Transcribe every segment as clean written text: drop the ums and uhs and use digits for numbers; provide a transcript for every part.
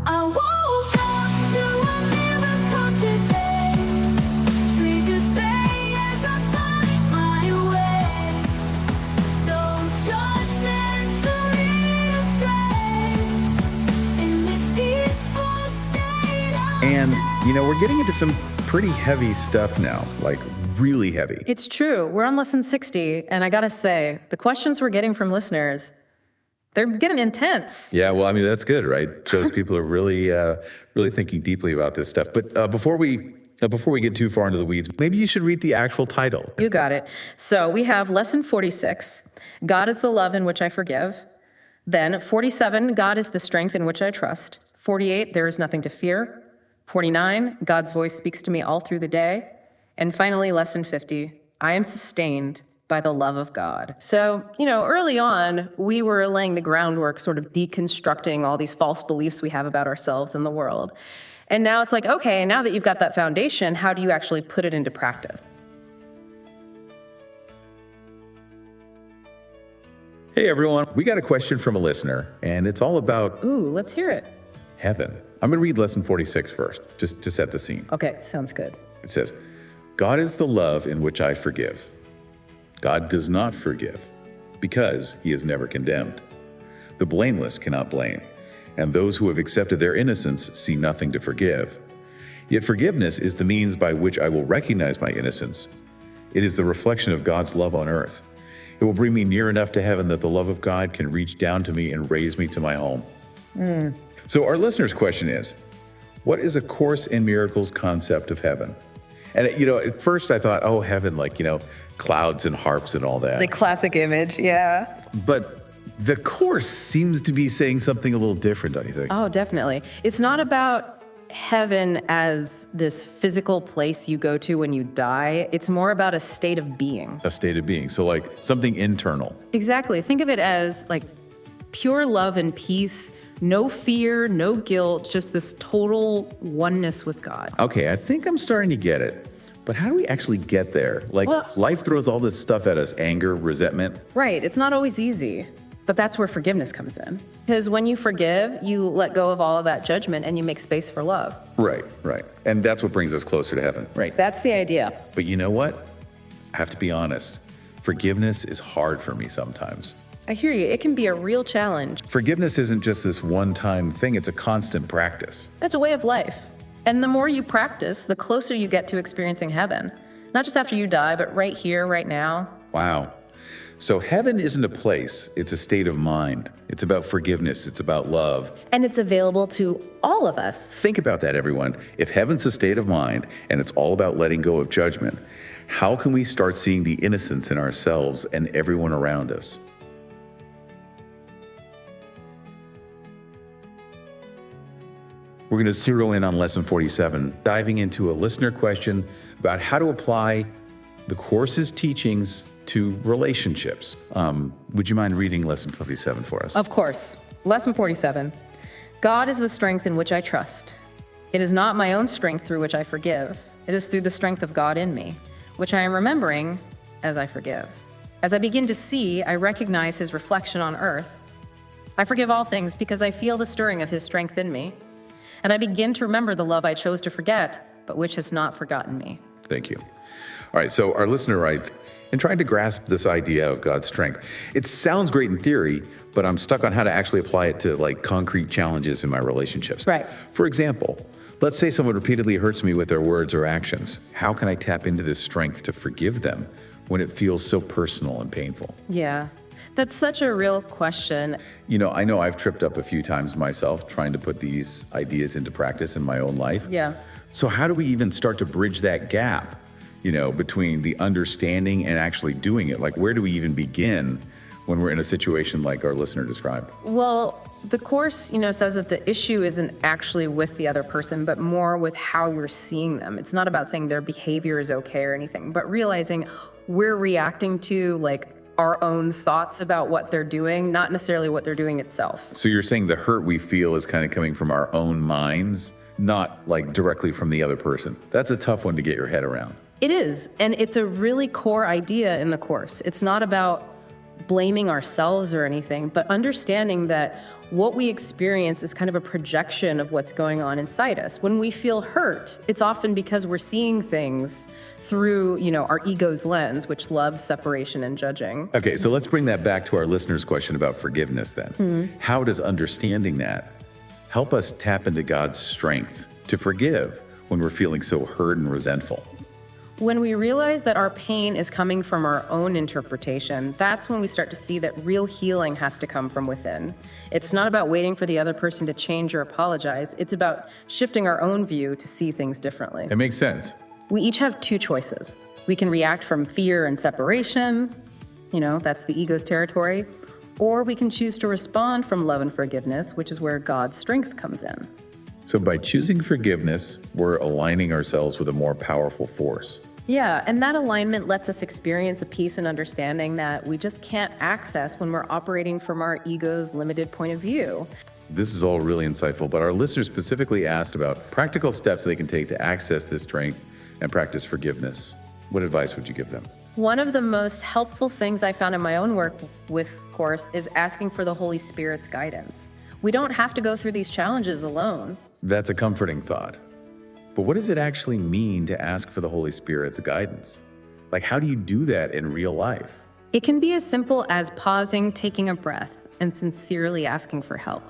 I woke up to a miracle today. Triggers stay as I find my way. No judgment to lead astray. In this peaceful state of And, we're getting into some pretty heavy stuff now, like really heavy. It's true. We're on lesson 60, and I gotta say, the questions we're getting from listeners, they're getting intense. Yeah, well, that's good, right? Shows people are really thinking deeply about this stuff. But before we get too far into the weeds, maybe you should read the actual title. You got it. So we have lesson 46, God is the love in which I forgive. Then 47, God is the strength in which I trust. 48, there is nothing to fear. 49, God's voice speaks to me all through the day. And finally, lesson 50, I am sustained by the love of God. So, early on, we were laying the groundwork, sort of deconstructing all these false beliefs we have about ourselves and the world. And now it's like, okay, now that you've got that foundation, how do you actually put it into practice? Hey, everyone. We got a question from a listener, and it's all about Ooh, let's hear it. heaven. I'm going to read lesson 46 first, just to set the scene. Okay, sounds good. It says, God is the love in which I forgive. God does not forgive because he is never condemned. The blameless cannot blame, and those who have accepted their innocence see nothing to forgive. Yet forgiveness is the means by which I will recognize my innocence. It is the reflection of God's love on earth. It will bring me near enough to heaven that the love of God can reach down to me and raise me to my home. So our listener's question is, what is A Course in Miracles' concept of heaven? And, at first I thought, oh, heaven, like, clouds and harps and all that. The classic image, yeah. But the Course seems to be saying something a little different, don't you think? Oh, definitely. It's not about heaven as this physical place you go to when you die. It's more about a state of being. A state of being. So like something internal. Exactly. Think of it as like pure love and peace. No fear, no guilt, just this total oneness with God. Okay, I think I'm starting to get it. But how do we actually get there? Like, life throws all this stuff at us, anger, resentment. Right, it's not always easy, but that's where forgiveness comes in. Because when you forgive, you let go of all of that judgment and you make space for love. Right. And that's what brings us closer to heaven. Right. That's the idea. But you know what? I have to be honest. Forgiveness is hard for me sometimes. I hear you. It can be a real challenge. Forgiveness isn't just this one-time thing. It's a constant practice. It's a way of life. And the more you practice, the closer you get to experiencing heaven. Not just after you die, but right here, right now. Wow. So heaven isn't a place. It's a state of mind. It's about forgiveness. It's about love. And it's available to all of us. Think about that, everyone. If heaven's a state of mind and it's all about letting go of judgment, how can we start seeing the innocence in ourselves and everyone around us? We're going to zero in on lesson 47, diving into a listener question about how to apply the Course's teachings to relationships. Would you mind reading lesson 47 for us? Of course. Lesson 47. God is the strength in which I trust. It is not my own strength through which I forgive. It is through the strength of God in me, which I am remembering as I forgive. As I begin to see, I recognize his reflection on earth. I forgive all things because I feel the stirring of his strength in me. And I begin to remember the love I chose to forget, but which has not forgotten me. Thank you. All right, so our listener writes, in trying to grasp this idea of God's strength, it sounds great in theory, but I'm stuck on how to actually apply it to like concrete challenges in my relationships. Right. For example, let's say someone repeatedly hurts me with their words or actions. How can I tap into this strength to forgive them when it feels so personal and painful? Yeah. That's such a real question. I know I've tripped up a few times myself trying to put these ideas into practice in my own life. Yeah. So how do we even start to bridge that gap, between the understanding and actually doing it? Like, where do we even begin when we're in a situation like our listener described? Well, the Course, says that the issue isn't actually with the other person, but more with how you're seeing them. It's not about saying their behavior is okay or anything, but realizing we're reacting to our own thoughts about what they're doing, not necessarily what they're doing itself. So you're saying the hurt we feel is kind of coming from our own minds, not directly from the other person. That's a tough one to get your head around. It is, and it's a really core idea in the Course. It's not about blaming ourselves or anything, but understanding that what we experience is kind of a projection of what's going on inside us. When we feel hurt, it's often because we're seeing things through, our ego's lens, which loves separation and judging. Okay, so let's bring that back to our listener's question about forgiveness then. How does understanding that help us tap into God's strength to forgive when we're feeling so hurt and resentful? When we realize that our pain is coming from our own interpretation, that's when we start to see that real healing has to come from within. It's not about waiting for the other person to change or apologize. It's about shifting our own view to see things differently. It makes sense. We each have two choices. We can react from fear and separation, that's the ego's territory, or we can choose to respond from love and forgiveness, which is where God's strength comes in. So by choosing forgiveness, we're aligning ourselves with a more powerful force. Yeah, and that alignment lets us experience a peace and understanding that we just can't access when we're operating from our ego's limited point of view. This is all really insightful, but our listeners specifically asked about practical steps they can take to access this strength and practice forgiveness. What advice would you give them? One of the most helpful things I found in my own work with Course is asking for the Holy Spirit's guidance. We don't have to go through these challenges alone. That's a comforting thought. But what does it actually mean to ask for the Holy Spirit's guidance? Like, how do you do that in real life? It can be as simple as pausing, taking a breath, and sincerely asking for help.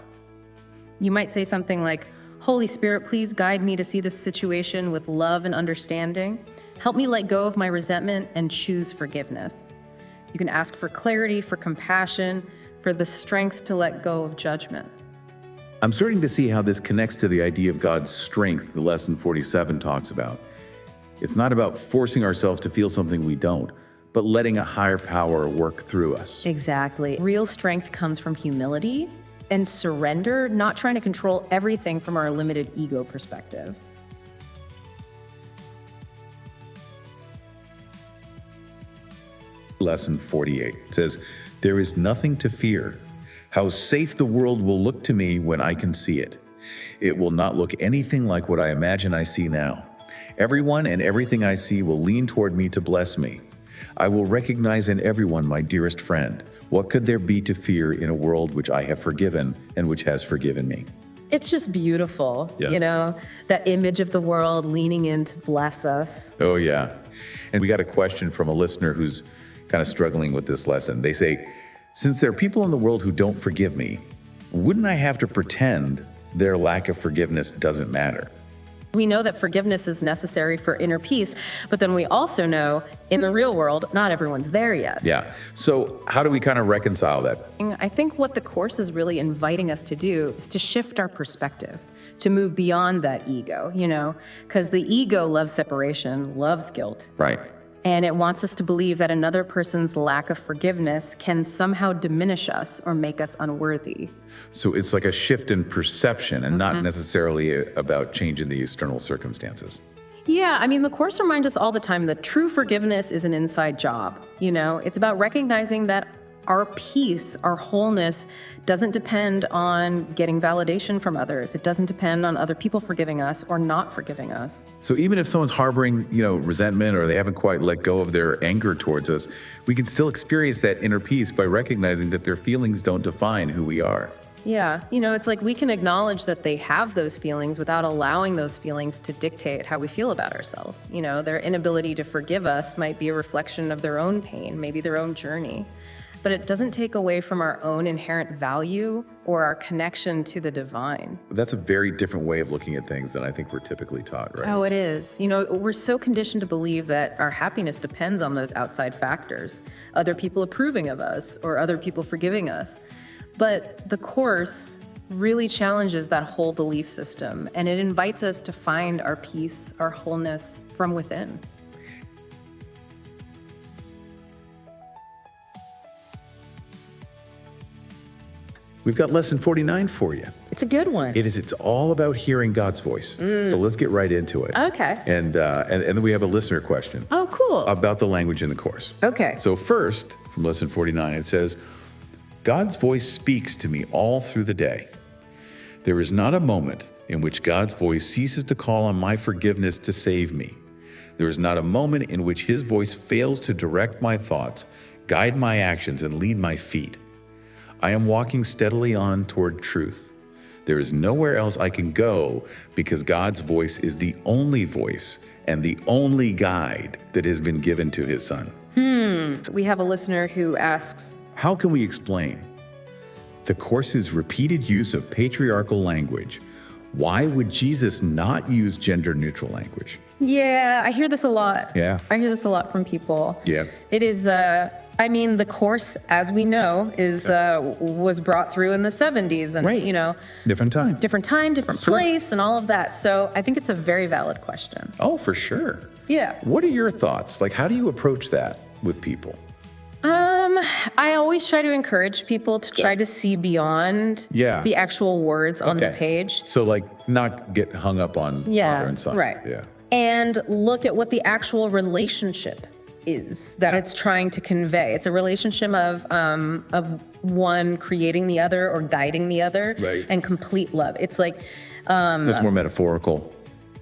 You might say something like, "Holy Spirit, please guide me to see this situation with love and understanding. Help me let go of my resentment and choose forgiveness." You can ask for clarity, for compassion, for the strength to let go of judgment. I'm starting to see how this connects to the idea of God's strength the lesson 47 talks about. It's not about forcing ourselves to feel something we don't, but letting a higher power work through us. Exactly. Real strength comes from humility and surrender, not trying to control everything from our limited ego perspective. Lesson 48 says, "There is nothing to fear. How safe the world will look to me when I can see it. It will not look anything like what I imagine I see now. Everyone and everything I see will lean toward me to bless me. I will recognize in everyone my dearest friend. What could there be to fear in a world which I have forgiven and which has forgiven me?" It's just beautiful, Yeah. that image of the world leaning in to bless us. Oh, yeah. And we got a question from a listener who's kind of struggling with this lesson. They say, "Since there are people in the world who don't forgive me, wouldn't I have to pretend their lack of forgiveness doesn't matter?" We know that forgiveness is necessary for inner peace, but then we also know in the real world, not everyone's there yet. Yeah. So how do we kind of reconcile that? I think what the Course is really inviting us to do is to shift our perspective, to move beyond that ego, because the ego loves separation, loves guilt. Right. And it wants us to believe that another person's lack of forgiveness can somehow diminish us or make us unworthy. So it's like a shift in perception and not necessarily about changing the external circumstances. Yeah, the Course reminds us all the time that true forgiveness is an inside job. It's about recognizing that our peace, our wholeness, doesn't depend on getting validation from others. It doesn't depend on other people forgiving us or not forgiving us. So even if someone's harboring, resentment or they haven't quite let go of their anger towards us, we can still experience that inner peace by recognizing that their feelings don't define who we are. Yeah, it's like we can acknowledge that they have those feelings without allowing those feelings to dictate how we feel about ourselves. Their inability to forgive us might be a reflection of their own pain, maybe their own journey. But it doesn't take away from our own inherent value or our connection to the divine. That's a very different way of looking at things than I think we're typically taught, right? Oh, it is. We're so conditioned to believe that our happiness depends on those outside factors, other people approving of us or other people forgiving us. But the Course really challenges that whole belief system, and it invites us to find our peace, our wholeness from within. We've got lesson 49 for you. It's a good one. It's all about hearing God's voice. So let's get right into it. Okay. And then we have a listener question Oh, cool. about the language in the Course. Okay. So first, from lesson 49, it says, "God's voice speaks to me all through the day. There is not a moment in which God's voice ceases to call on my forgiveness to save me. There is not a moment in which his voice fails to direct my thoughts, guide my actions, and lead my feet. I am walking steadily on toward truth. There is nowhere else I can go because God's voice is the only voice and the only guide that has been given to his son. We have a listener who asks, How can we explain the Course's repeated use of patriarchal language? Why would Jesus not use gender-neutral language? yeah, I hear this a lot. Yeah. I hear this a lot from people. Yeah. It is, I mean, the Course, as we know, was brought through in the 70s and, Right. you know, Different time. different time, different Sure. place, and all of that. So I think it's a very valid question. Oh, for sure. Yeah. What are your thoughts? Like, how do you approach that with people? I always try to encourage people to try to see beyond Yeah. the actual words on the Okay. page. So, like, not get hung up on Yeah, father and son. right. Yeah. And look at what the actual relationship is that it's trying to convey. It's a relationship of one creating the other or guiding the other, Right. and complete love. It's like, That's more metaphorical.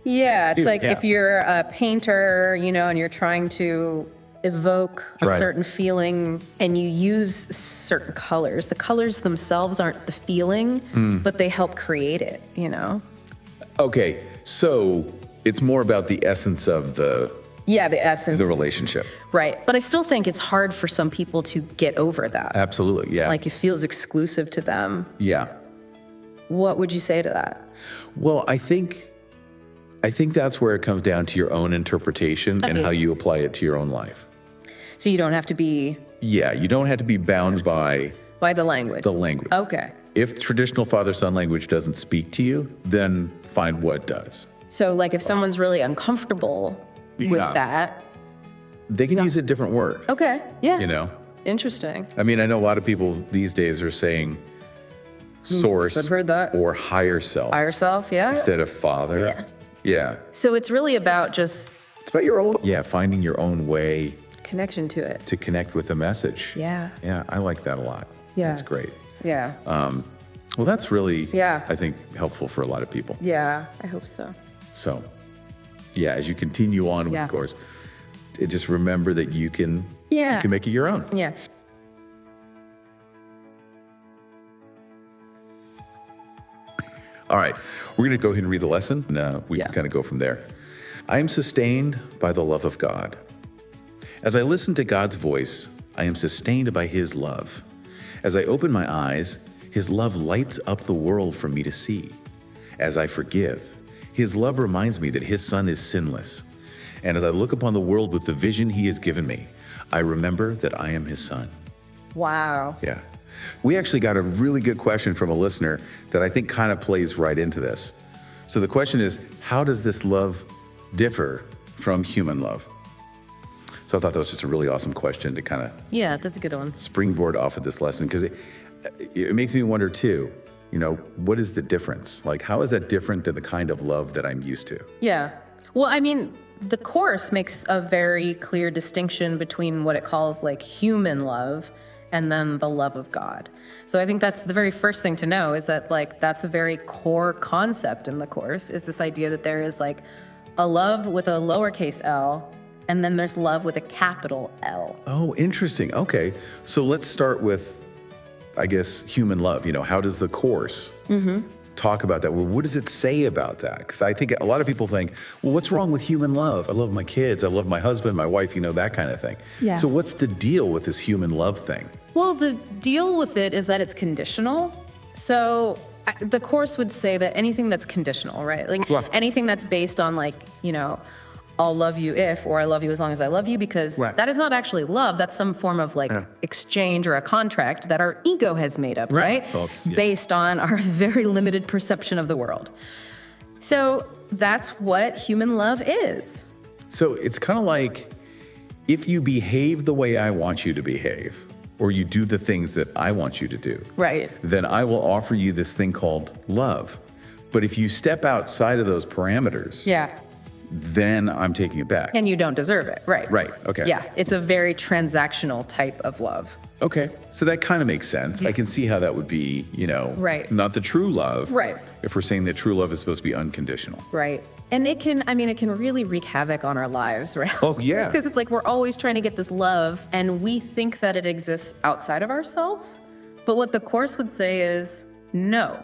yeah, it's like Yeah. if you're a painter, you know, and you're trying to evoke a Right. certain feeling and you use certain colors. The colors themselves aren't the feeling, but they help create it, you know? Okay, so it's more about the essence of the Yeah, the essence. relationship. Right. But I still think it's hard for some people to get over that. Absolutely, yeah. Like it feels exclusive to them. Yeah. What would you say to that? Well, I think that's where it comes down to your own interpretation and Okay. how you apply it to your own life. So you don't have to be Yeah, you don't have to be bound by by the language. the language. Okay. If traditional father-son language doesn't speak to you, then find what does. So like if someone's really uncomfortable with Yeah. that. They can use a different word, Okay. Yeah. you know? Interesting. I mean, I know a lot of people these days are saying source I've heard that. or higher self By yourself, yeah. instead of father. Yeah. Yeah. So it's really about just It's about your own, finding your own way connection to it. to connect with the message. Yeah. Yeah, I like that a lot. Yeah. That's great. Yeah. Well, that's really, Yeah. I think, helpful for a lot of people. Yeah. I hope so. So, yeah, as you continue on with Yeah. the course, just remember that you can Yeah. make it your own. Yeah. All right, we're going to go ahead and read the lesson, and we Yeah. can kind of go from there. I am sustained by the love of God. As I listen to God's voice, I am sustained by His love. As I open my eyes, His love lights up the world for me to see. As I forgive, His love reminds me that His Son is sinless. And as I look upon the world with the vision He has given me, I remember that I am His Son. Wow. Yeah. We actually got a really good question from a listener that I think kind of plays right into this. So the question is, how does this love differ from human love? So I thought that was just a really awesome question to kind of Yeah, that's a good one. springboard off of this lesson, because it makes me wonder too, you know, what is the difference? Like, how is that different than the kind of love that I'm used to? Yeah. Well, I mean, the Course makes a very clear distinction between what it calls like human love and then the love of God. So I think that's the very first thing to know, is that like that's a very core concept in the Course, is this idea that there is like a love with a lowercase l, and then there's love with a capital L. Oh, interesting. Okay. So let's start with, I guess, human love. You know, how does the Course talk about that? Well, what does it say about that? Because I think a lot of people think, well, what's wrong with human love? I love my kids. I love my husband, my wife, you know, that kind of thing. Yeah. So what's the deal with this human love thing? Well, the deal with it is that it's conditional. So the Course would say that anything that's conditional, right? Like Yeah. anything that's based on like, you know, I'll love you if, or I love you as long as I love you, because Right. that is not actually love. That's some form of like exchange or a contract that our ego has made up, right? Well, yeah. Based on our very limited perception of the world. So that's what human love is. So it's kind of like, if you behave the way I want you to behave, or you do the things that I want you to do, Right. then I will offer you this thing called love. But if you step outside of those parameters, Yeah. then I'm taking it back. And you don't deserve it. Right. Right, okay. Yeah. It's a very transactional type of love. Okay, so that kind of makes sense. I can see how that would be, Right. not the true love. Right. If we're saying that true love is supposed to be unconditional. Right. And it can really wreak havoc on our lives, right? Oh, yeah. Because it's like we're always trying to get this love, and we think that it exists outside of ourselves. But what the Course would say is no.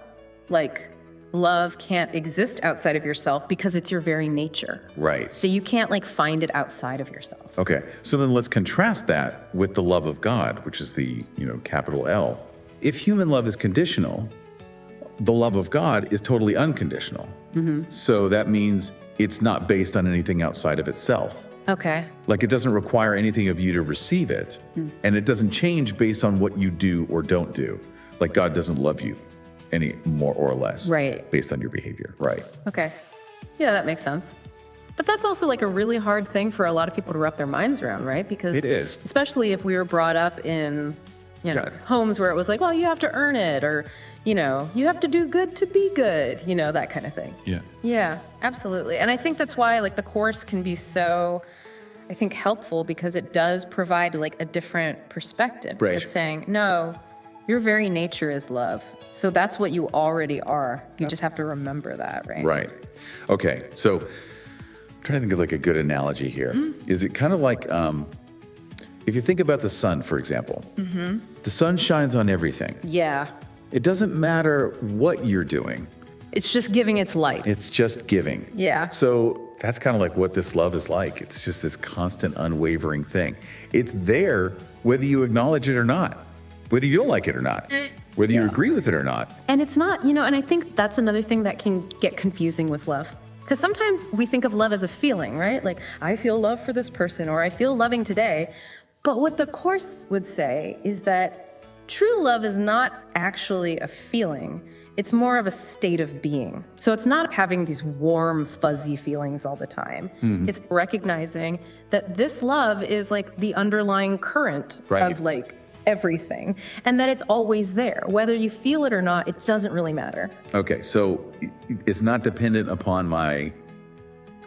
Like, love can't exist outside of yourself because it's your very nature. Right. So you can't find it outside of yourself. Okay, so then let's contrast that with the love of God, which is the, capital L. If human love is conditional, the love of God is totally unconditional. So that means it's not based on anything outside of itself. Okay. Like, it doesn't require anything of you to receive it, and it doesn't change based on what you do or don't do. Like, God doesn't love you any more or less. Right. Based on your behavior. Right. Okay. Yeah, that makes sense. But that's also a really hard thing for a lot of people to wrap their minds around, right? Because It is. especially if we were brought up in, Yes. homes where it was like, well, you have to earn it, or, you have to do good to be good, that kind of thing. Yeah. Yeah, absolutely. And I think that's why the Course can be so, I think, helpful, because it does provide a different perspective. Right. It's saying, no, your very nature is love. So that's what you already are. You just have to remember that, right? Right. Okay. So I'm trying to think of a good analogy here. Is it kind of like if you think about the sun, for example, the sun shines on everything. Yeah. It doesn't matter what you're doing. It's just giving its light. It's just giving. Yeah. So that's kind of like what this love is like. It's just this constant, unwavering thing. It's there whether you acknowledge it or not, whether you don't like it or not, whether you agree with it or not. And it's not, and I think that's another thing that can get confusing with love. Because sometimes we think of love as a feeling, right? Like, I feel love for this person, or I feel loving today. But what the Course would say is that true love is not actually a feeling. It's more of a state of being. So it's not having these warm, fuzzy feelings all the time. It's recognizing that this love is the underlying current Right. of everything, and that it's always there. Whether you feel it or not, it doesn't really matter. Okay, so it's not dependent upon my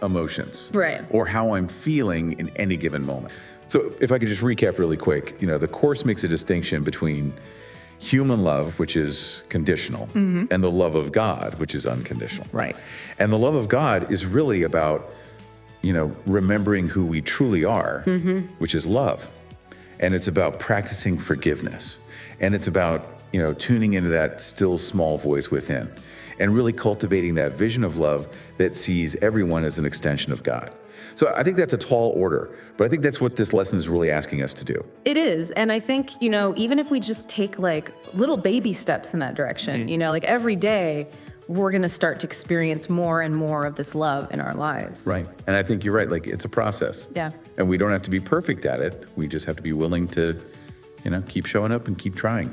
emotions. Right. Or how I'm feeling in any given moment. So if I could just recap really quick, the Course makes a distinction between human love, which is conditional, and the love of God, which is unconditional. Right. And the love of God is really about, remembering who we truly are, which is love. And it's about practicing forgiveness. And it's about, tuning into that still small voice within and really cultivating that vision of love that sees everyone as an extension of God. So I think that's a tall order, but I think that's what this lesson is really asking us to do. It is. And I think, even if we just take little baby steps in that direction, every day, we're going to start to experience more and more of this love in our lives. Right. And I think you're right. It's a process. Yeah. And we don't have to be perfect at it. We just have to be willing to, keep showing up and keep trying.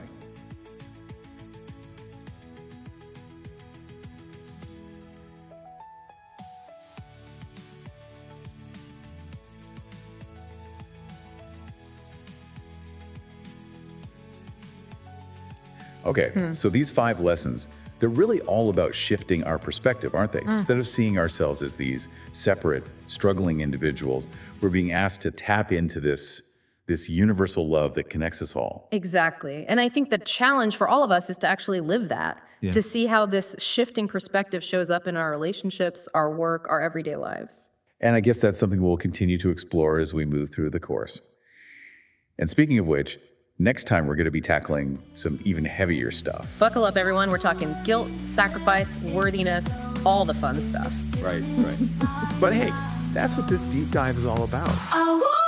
Okay, so these 5 lessons, they're really all about shifting our perspective, aren't they? Instead of seeing ourselves as these separate, struggling individuals, we're being asked to tap into this universal love that connects us all. Exactly. And I think the challenge for all of us is to actually live that, to see how this shifting perspective shows up in our relationships, our work, our everyday lives. And I guess that's something we'll continue to explore as we move through the course. And speaking of which, next time we're going to be tackling some even heavier stuff. Buckle up, everyone. We're talking guilt, sacrifice, worthiness, all the fun stuff. Right. But hey, that's what this deep dive is all about. I want